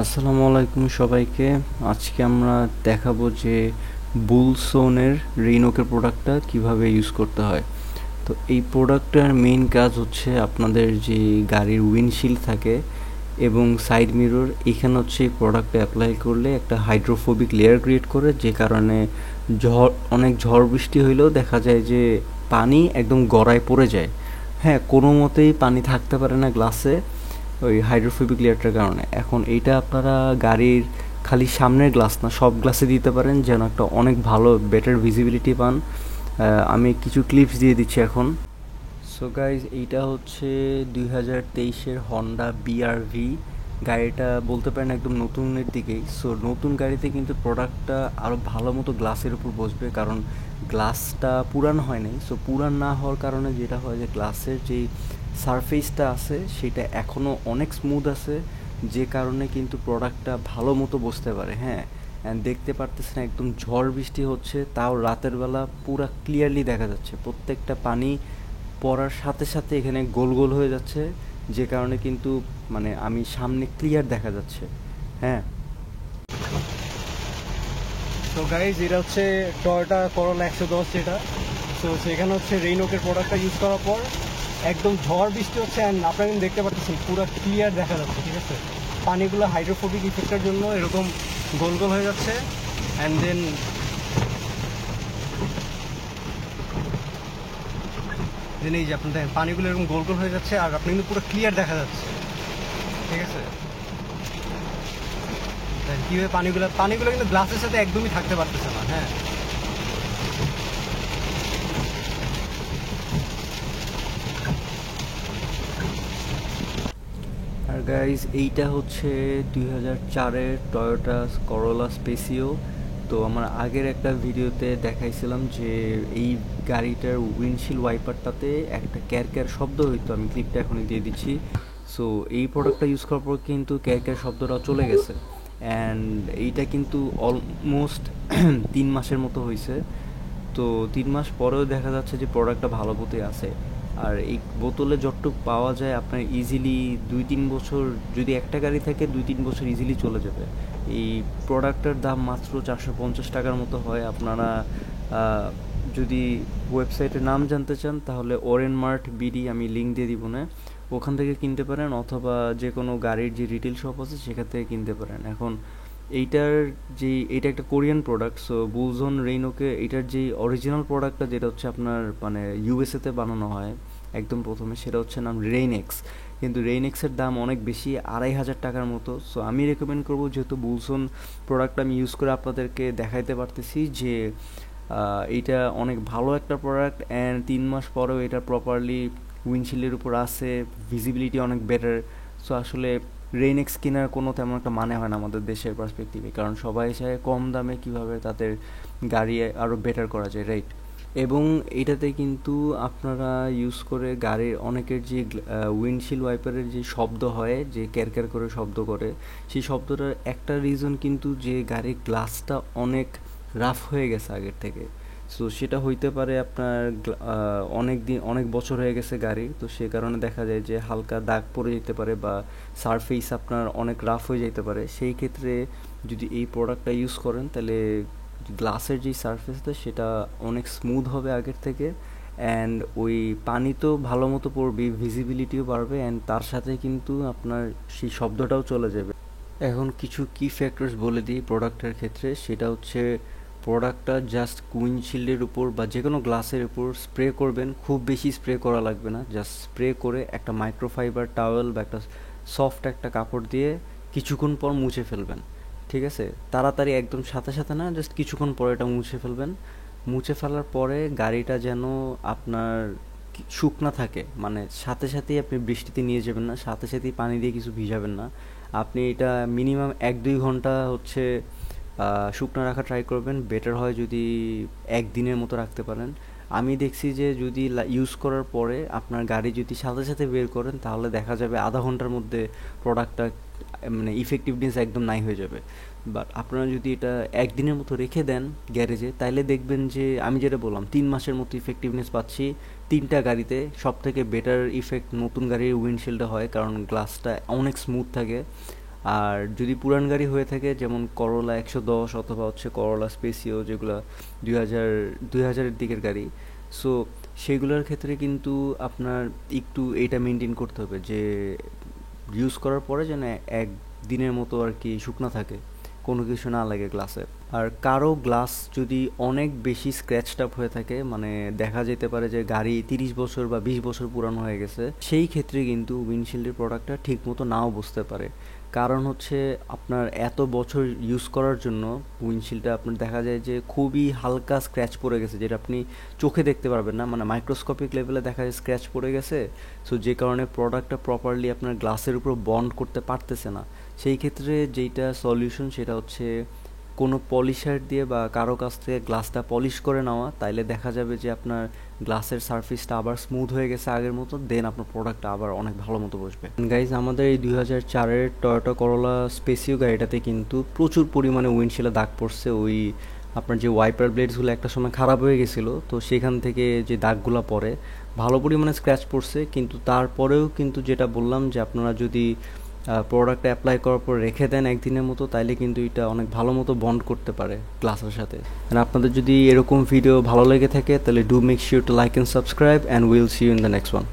আসসালামু আলাইকুম সবাইকে। আজকে আমরা দেখাবো যে বুলসনের রিনোকের প্রোডাক্টটা কিভাবে ইউজ করতে হয়। তো এই প্রোডাক্টটার মেইন কাজ হচ্ছে আপনাদের যে গাড়ির উইন্ডশিল্ড থাকে এবং সাইড মিরর, এখানে হচ্ছে এই প্রোডাক্টটা অ্যাপ্লাই করলে একটা হাইড্রোফোবিক লেয়ার ক্রিয়েট করে, যে কারণে অনেক ঝড় বৃষ্টি হইলেও দেখা যায় যে পানি একদম গড়ায় পড়ে যায়। হ্যাঁ, কোনো মতেই পানি থাকতে পারে না গ্লাসে ওই হাইড্রোফোবিক লেয়ারটার কারণে। এখন এইটা আপনারা গাড়ির খালি সামনের গ্লাস না, সব গ্লাসে দিতে পারেন যেন একটা অনেক ভালো বেটার ভিজিবিলিটি পান। আমি কিছু ক্লিপস দিয়ে দিচ্ছি এখন। সো গাইজ, এইটা হচ্ছে 2023-এর হন্ডা বিআরভি গাড়িটা, বলতে পারেন একদম নতুনের দিকেই। সো নতুন গাড়িতে কিন্তু প্রোডাক্টটা আরও ভালো মতো গ্লাসের উপর বসবে, কারণ গ্লাসটা পুরান হয় নাই। সো পুরান না হওয়ার কারণে যেটা হয় যে গ্লাসের যেই সারফেসটা আছে সেটা এখনও অনেক স্মুথ আছে, যে কারণে কিন্তু প্রোডাক্টটা ভালো মতো বসতে পারে। হ্যাঁ, অ্যান্ড দেখতে পারতেছেন একদম ঝড় বৃষ্টি হচ্ছে, তাও রাতের বেলা পুরা ক্লিয়ারলি দেখা যাচ্ছে। প্রত্যেকটা পানি পড়ার সাথে সাথে এখানে গোল গোল হয়ে যাচ্ছে, যে কারণে কিন্তু মানে আমি সামনে ক্লিয়ার দেখা যাচ্ছে। হ্যাঁ, তো গাইজ, এটা হচ্ছে টয়োটা করোলা 110 যেটা। তো সেখানে হচ্ছে রেইনোকের প্রোডাক্টটা ইউজ করার পর একদম ঝড় বৃষ্টি হচ্ছে, অ্যান্ড আপনারা কিন্তু দেখতে পাচ্ছেন পুরো ক্লিয়ার দেখা যাচ্ছে। ঠিক আছে, পানিগুলো হাইড্রোফোবিক ইফেক্টের জন্য এরকম গোল গোল হয়ে যাচ্ছে। অ্যান্ড দেন এই যে আপনি দেখেন পানিগুলো এরকম গোল গোল হয়ে যাচ্ছে, আর আপনি কিন্তু পুরো ক্লিয়ার দেখা যাচ্ছে। ঠিক আছে, কীভাবে পানিগুলো কিন্তু গ্লাসের সাথে একদমই থাকতে পারতেছে না। হ্যাঁ, আর গাইজ, এইটা হচ্ছে 2004-এর টয়োটা করোলা স্পেসিও। তো আমার আগের একটা ভিডিওতে দেখাইছিলাম যে এই গাড়িটার উইন্ডশিল্ড ওয়াইপারটাতে একটা ক্যার ক্যার শব্দ হইতো, আমি ক্লিপটা এখনই দিয়ে দিচ্ছি। সো এই প্রোডাক্টটা ইউজ করার পর কিন্তু ক্যার ক্যার শব্দটা চলে গেছে, অ্যান্ড এইটা কিন্তু অলমোস্ট 3 মাসের মতো হয়েছে। তো 3 মাস পরেও দেখা যাচ্ছে যে প্রোডাক্টটা ভালো মতোই আছে। আর এই বোতলে যতটুকু পাওয়া যায় আপনার ইজিলি 2-3 বছর, যদি একটা গাড়ি থাকে 2-3 বছর ইজিলি চলে যাবে। এই প্রোডাক্টের দাম মাত্র 450 টাকার মতো হয়। আপনারা যদি ওয়েবসাইটের নাম জানতে চান তাহলে ওরেন মার্ট বিডি, আমি লিঙ্ক দিয়ে দিব না, ওখান থেকে কিনতে পারেন, অথবা যে কোনো গাড়ির যে রিটেল শপ আছে সেখান থেকে কিনতে পারেন। এখন এইটার এইটা একটা কোরিয়ান প্রোডাক্ট। সো বুলজন রেইনোকে এইটার যে অরিজিনাল প্রোডাক্টটা, যেটা হচ্ছে আপনার মানে ইউএসএতে বানানো হয় একদম প্রথমে, সেটা হচ্ছে নাম রেইনেক্স। কিন্তু রেইনেক্সের দাম অনেক বেশি, 2500 টাকার মতো। সো আমি রেকমেন্ড করবো, যেহেতু বুলসন প্রোডাক্ট আমি ইউজ করে আপনাদেরকে দেখাইতে পারতেছি যে এইটা অনেক ভালো একটা প্রোডাক্ট, অ্যান্ড 3 মাস পরেও এটা প্রপারলি উইন্ডশিল্ডের উপর আছে, ভিজিবিলিটি অনেক বেটার। সো আসলে রেইনেক্স কেনার কোনো তেমন একটা মানে হয় না আমাদের দেশের পার্সপেক্টিভে, কারণ সবাই চায় কম দামে কীভাবে তাদের গাড়ি আরও বেটার করা যায়, রাইট? এবং এটাতে কিন্তু আপনারা ইউজ করে গাড়ির অনেকের যে উইন্ডশিল্ড ওয়াইপারের যে শব্দ হয়, যে ক্যারক্যার করে শব্দ করে, সেই শব্দটার একটা রিজন কিন্তু যে গাড়ির গ্লাসটা অনেক রাফ হয়ে গেছে আগের থেকে। সো সেটা হইতে পারে আপনার অনেক বছর হয়ে গেছে গাড়ি, তো সে কারণে দেখা যায় যে হালকা দাগ পড়ে যেতে পারে, বা সারফেস আপনার অনেক রাফ হয়ে যেতে পারে। সেই ক্ষেত্রে যদি এই প্রোডাক্টটা ইউজ করেন তাহলে গ্লাসের যে সারফেসটা সেটা অনেক স্মুথ হবে আগের থেকে, অ্যান্ড ওই পানি তো ভালো মতো পড়বে, ভিজিবিলিটিও বাড়বে, অ্যান্ড তার সাথে কিন্তু আপনার সেই শব্দটাও চলে যাবে। এখন কিছু কি ফ্যাক্টরস বলে দিই প্রোডাক্টের ক্ষেত্রে, সেটা হচ্ছে প্রোডাক্টটা জাস্ট উইন্ডশিল্ডের উপর বা যে কোনো গ্লাসের উপর স্প্রে করবেন, খুব বেশি স্প্রে করা লাগবে না, জাস্ট স্প্রে করে একটা মাইক্রোফাইবার টাওয়েল বা একটা সফট একটা কাপড় দিয়ে কিছুক্ষণ পর মুছে ফেলবেন। ঠিক আছে, তাড়াতাড়ি একদম সাথে সাথে না, জাস্ট কিছুক্ষণ পরে এটা মুছে ফেলবেন। মুছে ফেলার পরে গাড়িটা যেন আপনার শুকনা থাকে, মানে সাথে সাথেই আপনি বৃষ্টিতে নিয়ে যাবেন না, সাথে সাথেই পানি দিয়ে কিছু ভিজাবেন না। আপনি এটা মিনিমাম 1-2 ঘন্টা হচ্ছে শুকনো রাখা ট্রাই করবেন। বেটার হয় যদি একদিনের মতো রাখতে পারেন। আমি দেখছি যে যদি ইউজ করার পরে আপনার গাড়ি যদি সাথে সাথে বের করেন তাহলে দেখা যাবে আধা ঘন্টার মধ্যে প্রোডাক্টটা মানে ইফেক্টিভনেস একদম নাই হয়ে যাবে। বাট আপনারা যদি এটা একদিনের মতো রেখে দেন গ্যারেজে, তাইলে দেখবেন যে আমি যেটা বললাম 3 মাসের মতো ইফেক্টিভনেস পাচ্ছি। 3টা গাড়িতে সব থেকে বেটার ইফেক্ট নতুন গাড়ির উইন্ডশিল্ডে হয়, কারণ গ্লাসটা অনেক স্মুথ থাকে। আর যদি পুরান গাড়ি হয়ে থাকে যেমন করোলা 110 অথবা হচ্ছে করোলা স্পেসিও, যেগুলো 2000-2000-এর দিকের গাড়ি, সো সেগুলোর ক্ষেত্রে কিন্তু আপনার একটু এটা মেনটেন করতে হবে যে ইউজ করার পরে যেন এক দিনের মতো আর কি শুকনো থাকে, কোনো কিছু না লাগে গ্লাসে। আর কারো গ্লাস যদি অনেক বেশি স্ক্র্যাচড আপ হয়ে থাকে, মানে দেখা যেতে পারে যে গাড়ি 30 বছর বা 20 বছর পুরানো হয়ে গেছে, সেই ক্ষেত্রে কিন্তু উইন্ডশিল্ডের প্রোডাক্টটা ঠিক মতো নাও বুঝতে পারে। কারণ হচ্ছে আপনার এত বছর ইউজ করার জন্য উইন্ডশিল্ডটা আপনার দেখা যায় যে খুবই হালকা স্ক্র্যাচ পড়ে গেছে, যেটা আপনি চোখে দেখতে পারবেন না, মানে মাইক্রোস্কোপিক লেভেলে দেখা যায় স্ক্র্যাচ পড়ে গেছে। সো যে কারণে প্রোডাক্টটা প্রপারলি আপনার গ্লাসের উপর বন্ড করতে পারতেছে না। সেই ক্ষেত্রে যেইটা সলিউশন সেটা হচ্ছে কোনো পলিশার দিয়ে বা কারো কাছ থেকে গ্লাসটা পলিশ করে নেওয়া, তাইলে দেখা যাবে যে আপনার গ্লাসের সারফেসটা আবার স্মুথ হয়ে গেছে আগের মতো, দেন আপনার প্রোডাক্টটা আবার অনেক ভালো মতো বসবে। গাইজ, আমাদের এই 2004-এর টয়োটা করোলা স্পেসিও গাড়িটাতে কিন্তু প্রচুর পরিমাণে উইন্ডশিলে দাগ পড়ছে। ওই আপনার যে ওয়াইপার ব্লেডসগুলো একটা সময় খারাপ হয়ে গেছিলো, তো সেখান থেকে যে দাগগুলো পড়ে ভালো পরিমাণে স্ক্র্যাচ পড়ছে। কিন্তু তারপরেও কিন্তু যেটা বললাম যে আপনারা যদি প্রোডাক্ট অ্যাপ্লাই করার পর রেখে দেন একদিনের মতো, তাইলে কিন্তু এটা অনেক ভালো মতো বন্ড করতে পারে গ্লাসের সাথে। আর আপনাদের যদি এরকম ভিডিও ভালো লেগে থাকে তাহলে do make sure to like and subscribe, and will see you in the next one.